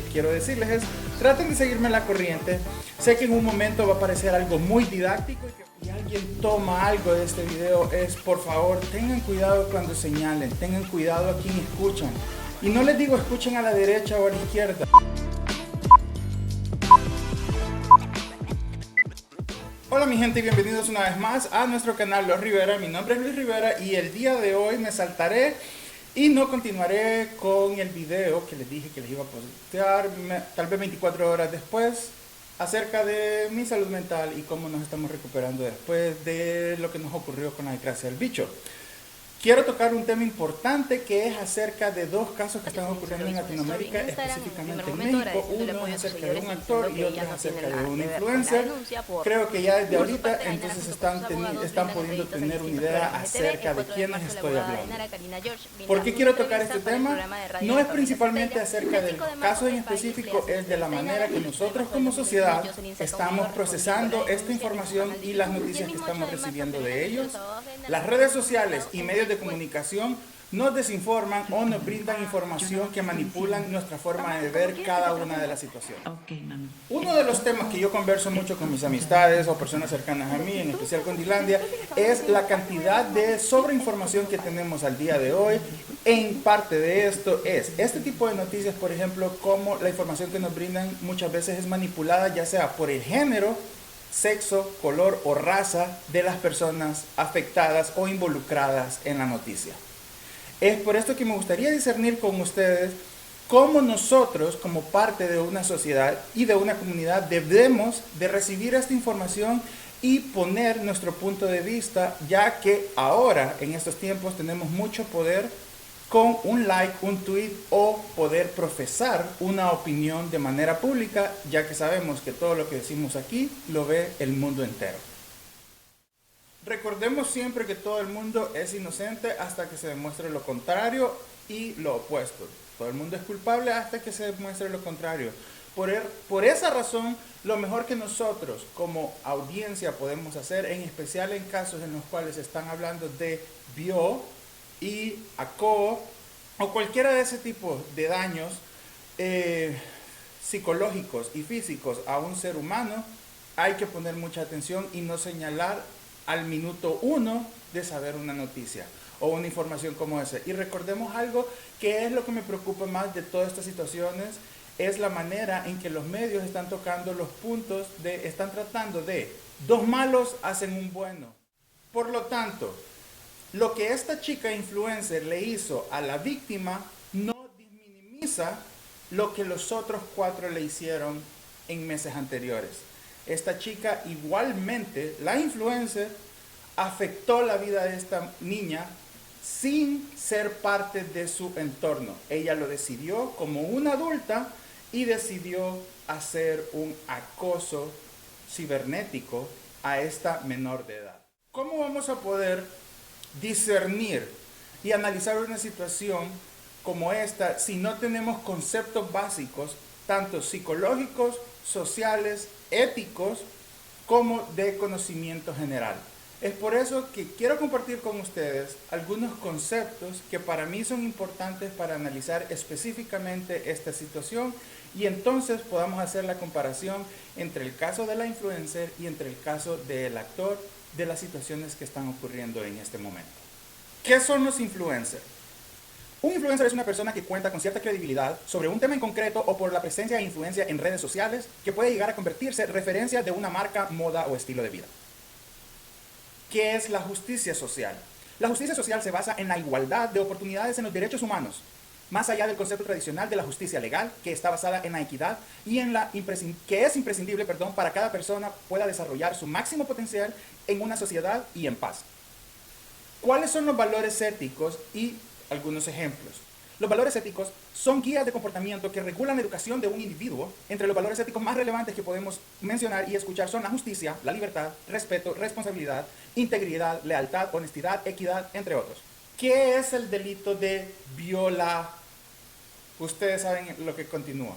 quiero decirles es, traten de seguirme la corriente. Sé que en un momento va a parecer algo muy didáctico y que si alguien toma algo de este video es, por favor, tengan cuidado cuando señalen, tengan cuidado a quien escuchan. Y no les digo escuchen a la derecha o a la izquierda. Hola mi gente y bienvenidos una vez más a nuestro canal Los Rivera. Mi nombre es Luis Rivera y el día de hoy me saltaré y no continuaré con el video que les dije que les iba a postear tal vez 24 horas después acerca de mi salud mental y cómo nos estamos recuperando después de lo que nos ocurrió con la desgracia del bicho. Quiero tocar un tema importante que es acerca de dos casos que están ocurriendo en Latinoamérica, específicamente en México. Uno es acerca de un actor y otro es acerca de un influencer. Creo que ya desde ahorita entonces están pudiendo tener una idea acerca de quiénes estoy hablando. ¿Por qué quiero tocar este tema? No es principalmente acerca del caso en específico, es de la manera que nosotros como sociedad estamos procesando esta información y las noticias que estamos recibiendo de ellos. Las redes sociales y medios de comunicación nos desinforman o nos brindan información que manipulan nuestra forma de ver cada una de las situaciones. Uno de los temas que yo converso mucho con mis amistades o personas cercanas a mí, en especial con Dilandia, es la cantidad de sobreinformación que tenemos al día de hoy. En parte de esto es este tipo de noticias, por ejemplo, como la información que nos brindan muchas veces es manipulada, ya sea por el género, sexo, color o raza de las personas afectadas o involucradas en la noticia. Es por esto que me gustaría discernir con ustedes cómo nosotros, como parte de una sociedad y de una comunidad, debemos de recibir esta información y poner nuestro punto de vista, ya que ahora, en estos tiempos, tenemos mucho poder con un like, un tweet o poder profesar una opinión de manera pública, ya que sabemos que todo lo que decimos aquí lo ve el mundo entero. Recordemos siempre que todo el mundo es inocente hasta que se demuestre lo contrario y lo opuesto. Todo el mundo es culpable hasta que se demuestre lo contrario. Por esa razón, lo mejor que nosotros como audiencia podemos hacer, en especial en casos en los cuales están hablando de y acoso o cualquiera de ese tipo de daños psicológicos y físicos a un ser humano, hay que poner mucha atención y no señalar al minuto 1 de saber una noticia o una información como esa. Y recordemos algo que es lo que me preocupa más de todas estas situaciones, es la manera en que los medios están tocando los puntos están tratando de dos malos hacen un bueno. Por lo tanto, lo que esta chica influencer le hizo a la víctima no minimiza lo que los otros 4 le hicieron en meses anteriores. Esta chica igualmente, la influencer, afectó la vida de esta niña sin ser parte de su entorno. Ella lo decidió como una adulta y decidió hacer un acoso cibernético a esta menor de edad. ¿Cómo vamos a poder discernir y analizar una situación como esta si no tenemos conceptos básicos, tanto psicológicos, sociales, éticos, como de conocimiento general? Es por eso que quiero compartir con ustedes algunos conceptos que para mí son importantes para analizar específicamente esta situación y entonces podamos hacer la comparación entre el caso de la influencer y entre el caso del actor, de las situaciones que están ocurriendo en este momento. ¿Qué son los influencers? Un influencer es una persona que cuenta con cierta credibilidad sobre un tema en concreto o por la presencia e influencia en redes sociales que puede llegar a convertirse en referencia de una marca, moda o estilo de vida. ¿Qué es la justicia social? La justicia social se basa en la igualdad de oportunidades en los derechos humanos, más allá del concepto tradicional de la justicia legal, que está basada en la equidad y en que es imprescindible para cada persona pueda desarrollar su máximo potencial en una sociedad y en paz. ¿Cuáles son los valores éticos y algunos ejemplos? Los valores éticos son guías de comportamiento que regulan la educación de un individuo. Entre los valores éticos más relevantes que podemos mencionar y escuchar son la justicia, la libertad, respeto, responsabilidad, integridad, lealtad, honestidad, equidad, entre otros. ¿Qué es el delito de violar? Ustedes saben lo que continúa.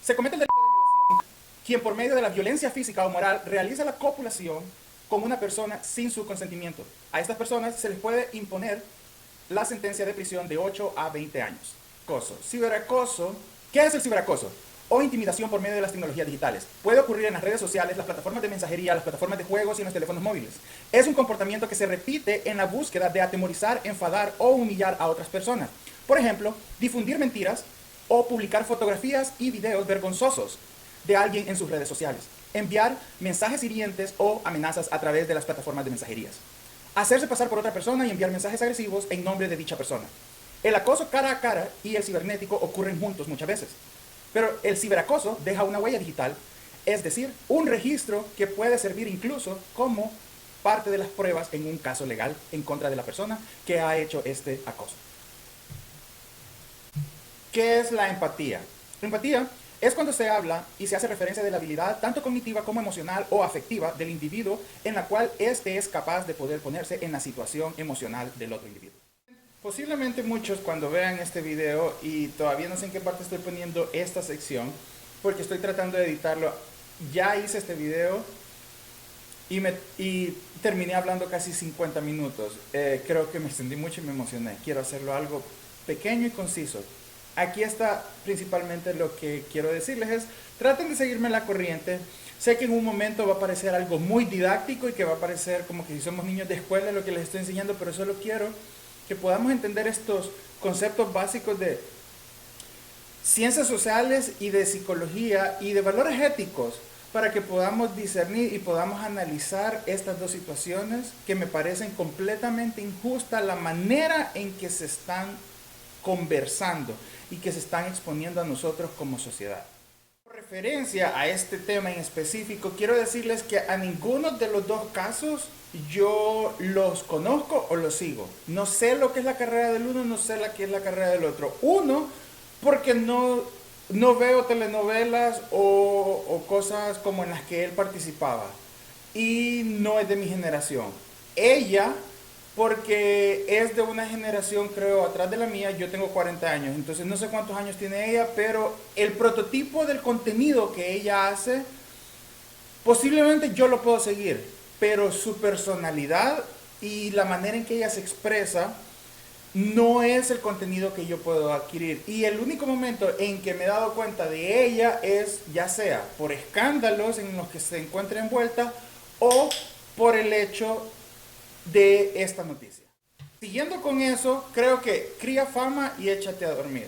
Se comete el delito de violación quien por medio de la violencia física o moral realiza la copulación con una persona sin su consentimiento. A estas personas se les puede imponer la sentencia de prisión de 8 a 20 años. Ciberacoso. ¿Qué es el ciberacoso? O intimidación por medio de las tecnologías digitales. Puede ocurrir en las redes sociales, las plataformas de mensajería, las plataformas de juegos y en los teléfonos móviles. Es un comportamiento que se repite en la búsqueda de atemorizar, enfadar o humillar a otras personas. Por ejemplo, difundir mentiras o publicar fotografías y videos vergonzosos de alguien en sus redes sociales. Enviar mensajes hirientes o amenazas a través de las plataformas de mensajerías. Hacerse pasar por otra persona y enviar mensajes agresivos en nombre de dicha persona. El acoso cara a cara y el cibernético ocurren juntos muchas veces. Pero el ciberacoso deja una huella digital, es decir, un registro que puede servir incluso como parte de las pruebas en un caso legal en contra de la persona que ha hecho este acoso. ¿Qué es la empatía? La empatía es cuando se habla y se hace referencia de la habilidad tanto cognitiva como emocional o afectiva del individuo en la cual éste es capaz de poder ponerse en la situación emocional del otro individuo. Posiblemente muchos cuando vean este video, y todavía no sé en qué parte estoy poniendo esta sección, porque estoy tratando de editarlo, ya hice este video y terminé hablando casi 50 minutos. Creo que me extendí mucho y me emocioné. Quiero hacerlo algo pequeño y conciso. Aquí está principalmente lo que quiero decirles es, traten de seguirme la corriente. Sé que en un momento va a parecer algo muy didáctico y que va a parecer como que si somos niños de escuela lo que les estoy enseñando, pero solo quiero que podamos entender estos conceptos básicos de ciencias sociales y de psicología y de valores éticos para que podamos discernir y podamos analizar estas dos situaciones que me parecen completamente injustas, la manera en que se están conversando y que se están exponiendo a nosotros como sociedad. Con referencia a este tema en específico, quiero decirles que a ninguno de los dos casos yo los conozco o los sigo. No sé lo que es la carrera del uno, no sé lo que es la carrera del otro. Uno, porque no veo telenovelas o cosas como en las que él participaba. Y no es de mi generación. Ella, porque es de una generación, creo, atrás de la mía. Yo tengo 40 años, entonces no sé cuántos años tiene ella, pero el prototipo del contenido que ella hace, posiblemente yo lo puedo seguir, pero su personalidad y la manera en que ella se expresa no es el contenido que yo puedo adquirir. Y el único momento en que me he dado cuenta de ella es ya sea por escándalos en los que se encuentra envuelta o por el hecho de esta noticia. Siguiendo con eso, creo que cría fama y échate a dormir.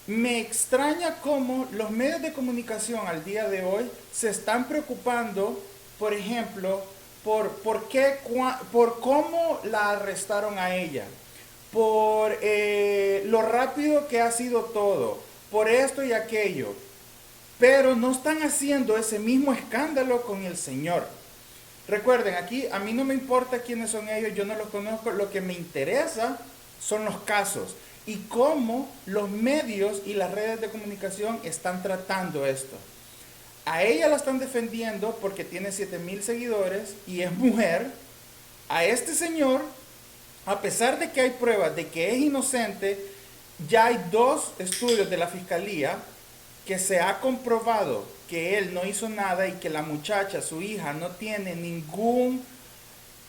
Me extraña cómo los medios de comunicación al día de hoy se están preocupando, por ejemplo, por cómo la arrestaron a ella, por lo rápido que ha sido todo, por esto y aquello, pero no están haciendo ese mismo escándalo con el Señor. Recuerden, aquí a mí no me importa quiénes son ellos, yo no los conozco, lo que me interesa son los casos y cómo los medios y las redes de comunicación están tratando esto. A ella la están defendiendo porque tiene 7,000 seguidores y es mujer. A este señor, a pesar de que hay pruebas de que es inocente, ya hay 2 estudios de la fiscalía que se ha comprobado que él no hizo nada y que la muchacha, su hija, no tiene ningún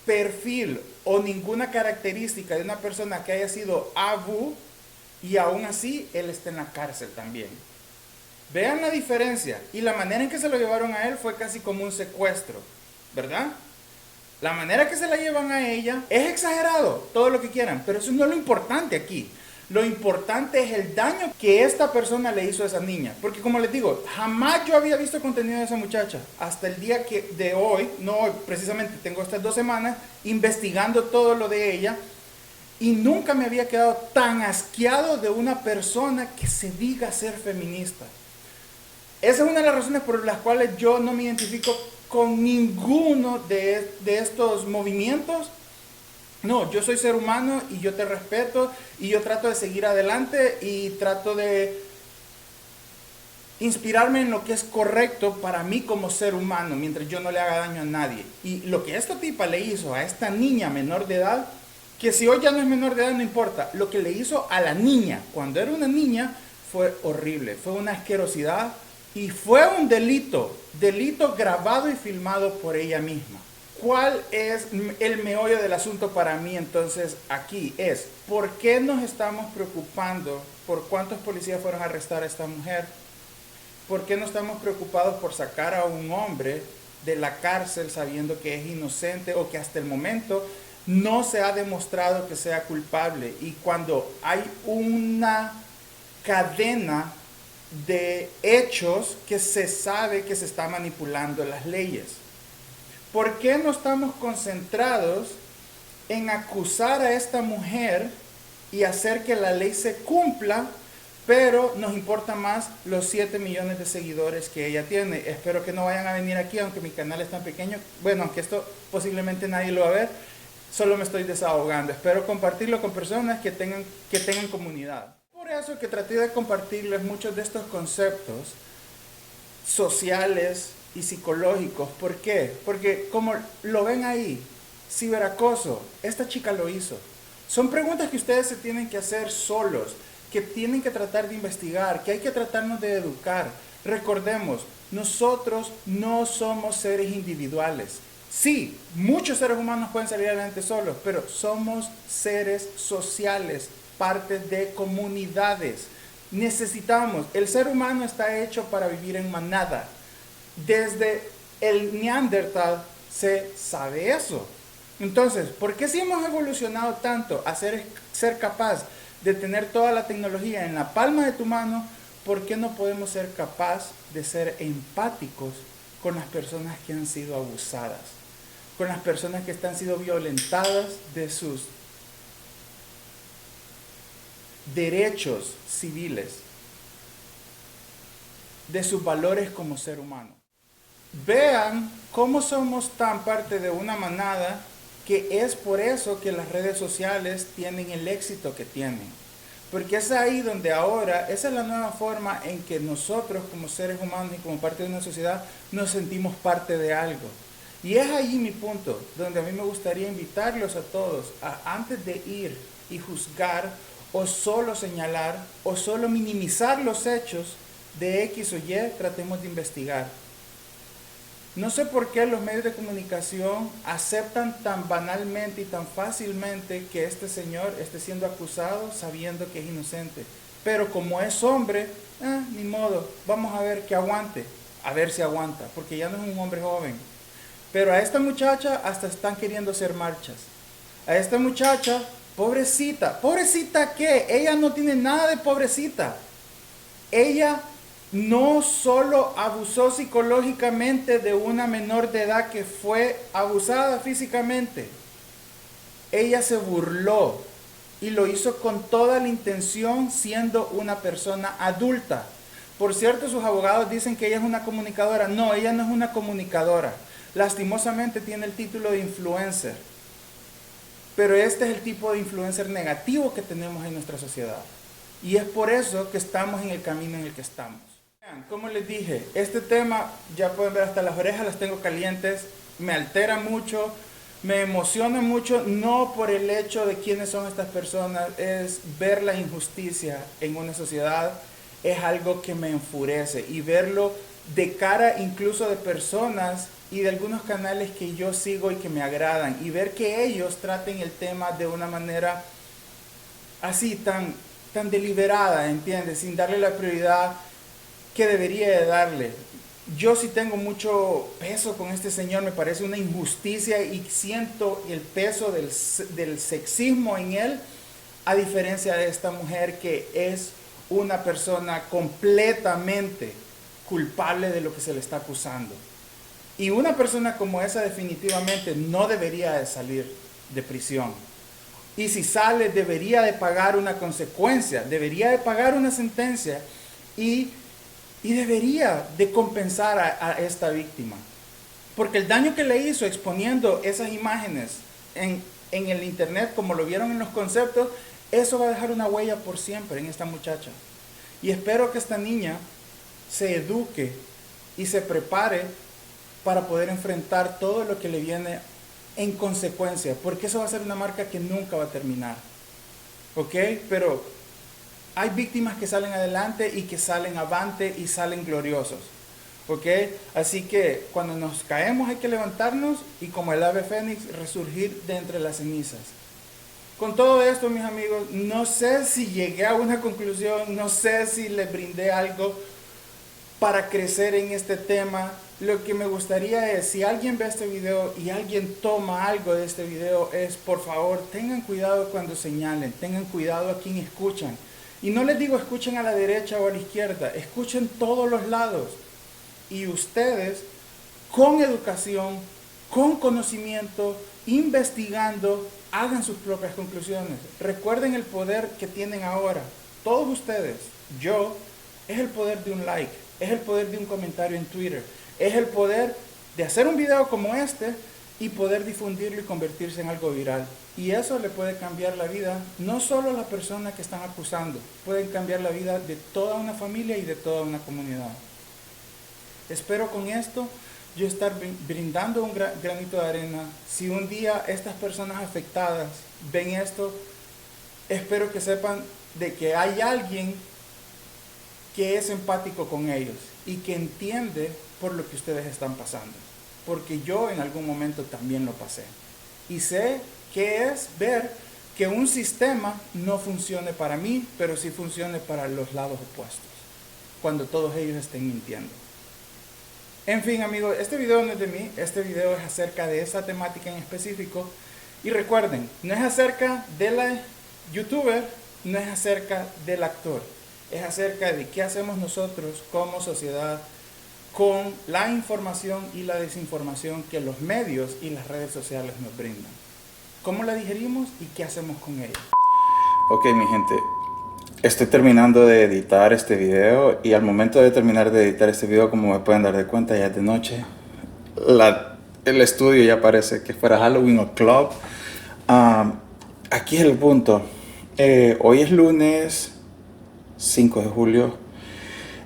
perfil o ninguna característica de una persona que haya sido abu, y aún así él está en la cárcel también. Vean la diferencia, y la manera en que se lo llevaron a él fue casi como un secuestro, ¿verdad? La manera que se la llevan a ella es exagerado, todo lo que quieran, pero eso no es lo importante aquí. Lo importante es el daño que esta persona le hizo a esa niña. Porque como les digo, jamás yo había visto contenido de esa muchacha. Hasta el día de hoy, no hoy, precisamente tengo estas 2 semanas investigando todo lo de ella. Y nunca me había quedado tan asqueado de una persona que se diga ser feminista. Esa es una de las razones por las cuales yo no me identifico con ninguno de estos movimientos. No, yo soy ser humano y yo te respeto y yo trato de seguir adelante y trato de inspirarme en lo que es correcto para mí como ser humano, mientras yo no le haga daño a nadie. Y lo que esta tipa le hizo a esta niña menor de edad, que si hoy ya no es menor de edad no importa, lo que le hizo a la niña cuando era una niña fue horrible, fue una asquerosidad y fue un delito grabado y filmado por ella misma. ¿Cuál es el meollo del asunto para mí entonces aquí? Es, ¿por qué nos estamos preocupando por cuántos policías fueron a arrestar a esta mujer? ¿Por qué no estamos preocupados por sacar a un hombre de la cárcel sabiendo que es inocente o que hasta el momento no se ha demostrado que sea culpable? Y cuando hay una cadena de hechos que se sabe que se está manipulando las leyes. ¿Por qué no estamos concentrados en acusar a esta mujer y hacer que la ley se cumpla, pero nos importa más los 7 millones de seguidores que ella tiene? Espero que no vayan a venir aquí, aunque mi canal es tan pequeño. Bueno, aunque esto posiblemente nadie lo va a ver, solo me estoy desahogando. Espero compartirlo con personas que tengan comunidad. Por eso que traté de compartirles muchos de estos conceptos sociales y psicológicos. ¿Por qué? Porque como lo ven ahí, ciberacoso, esta chica lo hizo. Son preguntas que ustedes se tienen que hacer solos, que tienen que tratar de investigar, que hay que tratarnos de educar. Recordemos, nosotros no somos seres individuales. Sí, muchos seres humanos pueden salir adelante solos, pero somos seres sociales, parte de comunidades. Necesitamos, el ser humano está hecho para vivir en manada. Desde el Neandertal se sabe eso. Entonces, ¿por qué si hemos evolucionado tanto a ser capaz de tener toda la tecnología en la palma de tu mano? ¿Por qué no podemos ser capaz de ser empáticos con las personas que han sido abusadas? Con las personas que han sido violentadas de sus derechos civiles, de sus valores como ser humano. Vean cómo somos tan parte de una manada, que es por eso que las redes sociales tienen el éxito que tienen. Porque es ahí donde ahora, esa es la nueva forma en que nosotros como seres humanos y como parte de una sociedad nos sentimos parte de algo. Y es ahí mi punto, donde a mí me gustaría invitarlos a todos a, antes de ir y juzgar o solo señalar o solo minimizar los hechos de X o Y, tratemos de investigar. No sé por qué los medios de comunicación aceptan tan banalmente y tan fácilmente que este señor esté siendo acusado sabiendo que es inocente. Pero como es hombre, ni modo, vamos a ver que aguante, a ver si aguanta, porque ya no es un hombre joven. Pero a esta muchacha hasta están queriendo hacer marchas. A esta muchacha, pobrecita, ¿pobrecita qué? Ella no tiene nada de pobrecita. Ella no solo abusó psicológicamente de una menor de edad que fue abusada físicamente. Ella se burló y lo hizo con toda la intención, siendo una persona adulta. Por cierto, sus abogados dicen que ella es una comunicadora. No, ella no es una comunicadora. Lastimosamente tiene el título de influencer. Pero este es el tipo de influencer negativo que tenemos en nuestra sociedad. Y es por eso que estamos en el camino en el que estamos. Como les dije, este tema, ya pueden ver hasta las orejas las tengo calientes, me altera mucho, me emociona mucho, no por el hecho de quiénes son estas personas, es ver la injusticia en una sociedad, es algo que me enfurece, y verlo de cara incluso de personas y de algunos canales que yo sigo y que me agradan, y ver que ellos traten el tema de una manera así tan deliberada, ¿entiendes? Sin darle la prioridad que debería de darle. Yo sí tengo mucho peso con este señor, me parece una injusticia y siento el peso del sexismo en él, a diferencia de esta mujer que es una persona completamente culpable de lo que se le está acusando. Y una persona como esa definitivamente no debería de salir de prisión. Y si sale, debería de pagar una consecuencia, debería de pagar una sentencia y debería de compensar a esta víctima. Porque el daño que le hizo exponiendo esas imágenes en el internet, como lo vieron en los conceptos, eso va a dejar una huella por siempre en esta muchacha. Y espero que esta niña se eduque y se prepare para poder enfrentar todo lo que le viene en consecuencia, porque eso va a ser una marca que nunca va a terminar. ¿Ok? Pero hay víctimas que salen adelante y que salen avante y salen gloriosos. ¿Ok? Así que cuando nos caemos hay que levantarnos y como el ave fénix resurgir de entre las cenizas. Con todo esto, mis amigos, no sé si llegué a una conclusión, no sé si les brindé algo para crecer en este tema. Lo que me gustaría es, si alguien ve este video y alguien toma algo de este video, es por favor, tengan cuidado cuando señalen, tengan cuidado a quien escuchan. Y no les digo escuchen a la derecha o a la izquierda, escuchen todos los lados. Y ustedes, con educación, con conocimiento, investigando, hagan sus propias conclusiones. Recuerden el poder que tienen ahora. Todos ustedes, yo, es el poder de un like, es el poder de un comentario en Twitter, es el poder de hacer un video como este y poder difundirlo y convertirse en algo viral. Y eso le puede cambiar la vida, no solo a la persona que están acusando, pueden cambiar la vida de toda una familia y de toda una comunidad. Espero con esto yo estar brindando un granito de arena. Si un día estas personas afectadas ven esto, espero que sepan de que hay alguien que es empático con ellos y que entiende por lo que ustedes están pasando. Porque yo en algún momento también lo pasé. Y sé qué es ver que un sistema no funcione para mí, pero sí funcione para los lados opuestos, cuando todos ellos estén mintiendo. En fin, amigos, este video no es de mí, este video es acerca de esa temática en específico. Y recuerden, no es acerca de la youtuber, no es acerca del actor, es acerca de qué hacemos nosotros como sociedad con la información y la desinformación que los medios y las redes sociales nos brindan. ¿Cómo la digerimos y qué hacemos con ella? Ok, mi gente, estoy terminando de editar este video y al momento de terminar de editar este video, como me pueden dar de cuenta, ya es de noche. El estudio ya parece que fuera Halloween o club. Aquí es el punto. Hoy es lunes 5 de julio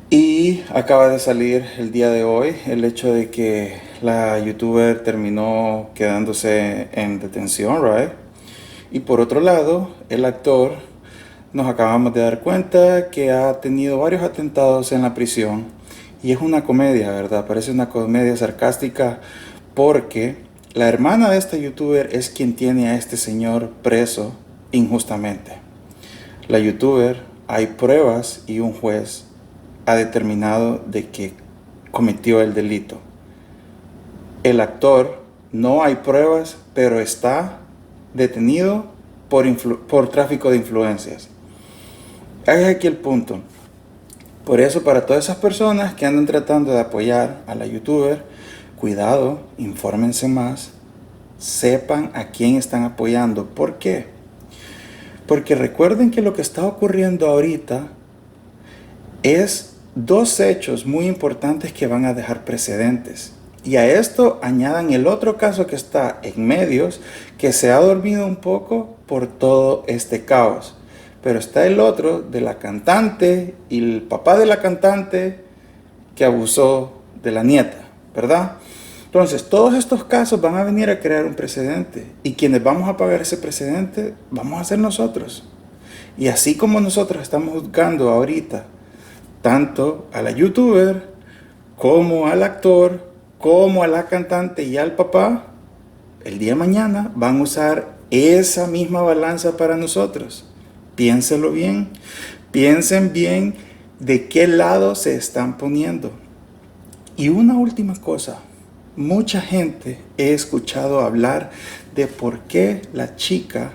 y acaba de salir el día de hoy el hecho de que la youtuber terminó quedándose en detención, right? Y por otro lado, el actor, nos acabamos de dar cuenta que ha tenido varios atentados en la prisión y es una comedia, ¿verdad? Parece una comedia sarcástica porque la hermana de esta youtuber es quien tiene a este señor preso injustamente. La youtuber, hay pruebas y un juez ha determinado de que cometió el delito. El actor, no hay pruebas, pero está detenido por tráfico de influencias. Es aquí el punto. Por eso, para todas esas personas que andan tratando de apoyar a la youtuber, cuidado, infórmense más, sepan a quién están apoyando. ¿Por qué? Porque recuerden que lo que está ocurriendo ahorita es dos hechos muy importantes que van a dejar precedentes. Y a esto añadan el otro caso que está en medios, que se ha dormido un poco por todo este caos. Pero está el otro de la cantante y el papá de la cantante que abusó de la nieta, ¿verdad? Entonces, todos estos casos van a venir a crear un precedente. Y quienes vamos a pagar ese precedente, vamos a ser nosotros. Y así como nosotros estamos juzgando ahorita, tanto a la youtuber, como al actor, como a la cantante y al papá, el día de mañana van a usar esa misma balanza para nosotros. Piénselo bien, piensen bien de qué lado se están poniendo. Y una última cosa, mucha gente he escuchado hablar de por qué la chica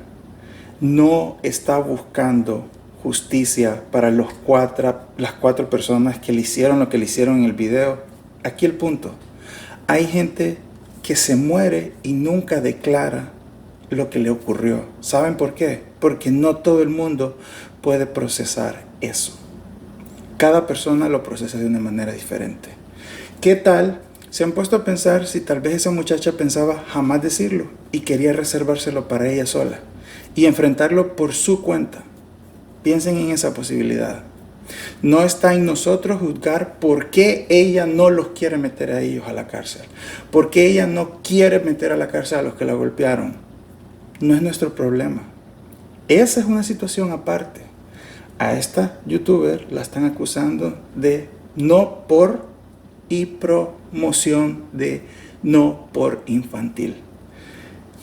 no está buscando justicia para las cuatro personas que le hicieron lo que le hicieron en el video. Aquí el punto, hay gente que se muere y nunca declara lo que le ocurrió. ¿Saben por qué? Porque no todo el mundo puede procesar eso. Cada persona lo procesa de una manera diferente. ¿Qué tal? ¿Se han puesto a pensar si tal vez esa muchacha pensaba jamás decirlo y quería reservárselo para ella sola y enfrentarlo por su cuenta? Piensen en esa posibilidad. No está en nosotros juzgar por qué ella no los quiere meter a ellos a la cárcel. Por qué ella no quiere meter a la cárcel a los que la golpearon. No es nuestro problema. Esa es una situación aparte. A esta youtuber la están acusando de no por y promoción de no por infantil.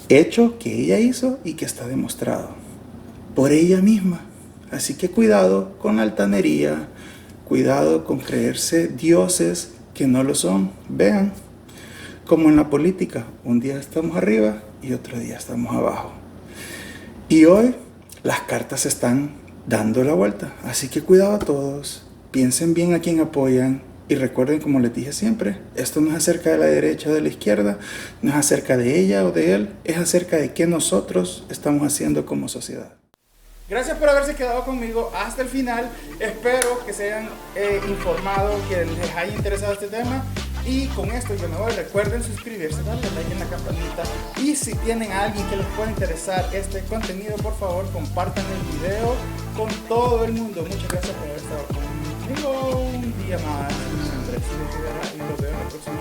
Hecho que ella hizo y que está demostrado. por ella misma. Así que cuidado con la altanería, cuidado con creerse dioses que no lo son. Vean, como en la política, un día estamos arriba y otro día estamos abajo. Y hoy las cartas están dando la vuelta, así que cuidado a todos, piensen bien a quién apoyan y recuerden, como les dije siempre, esto no es acerca de la derecha o de la izquierda, no es acerca de ella o de él, es acerca de qué nosotros estamos haciendo como sociedad. Gracias por haberse quedado conmigo hasta el final. Espero que se hayan informado, que les haya interesado este tema. Y con esto yo me voy. Recuerden suscribirse, darle like en la campanita. Y si tienen a alguien que les pueda interesar este contenido, por favor compartan el video con todo el mundo. Muchas gracias por haber estado conmigo un día más. Mi nombre es Silvio Figueroa y los veo en el próximo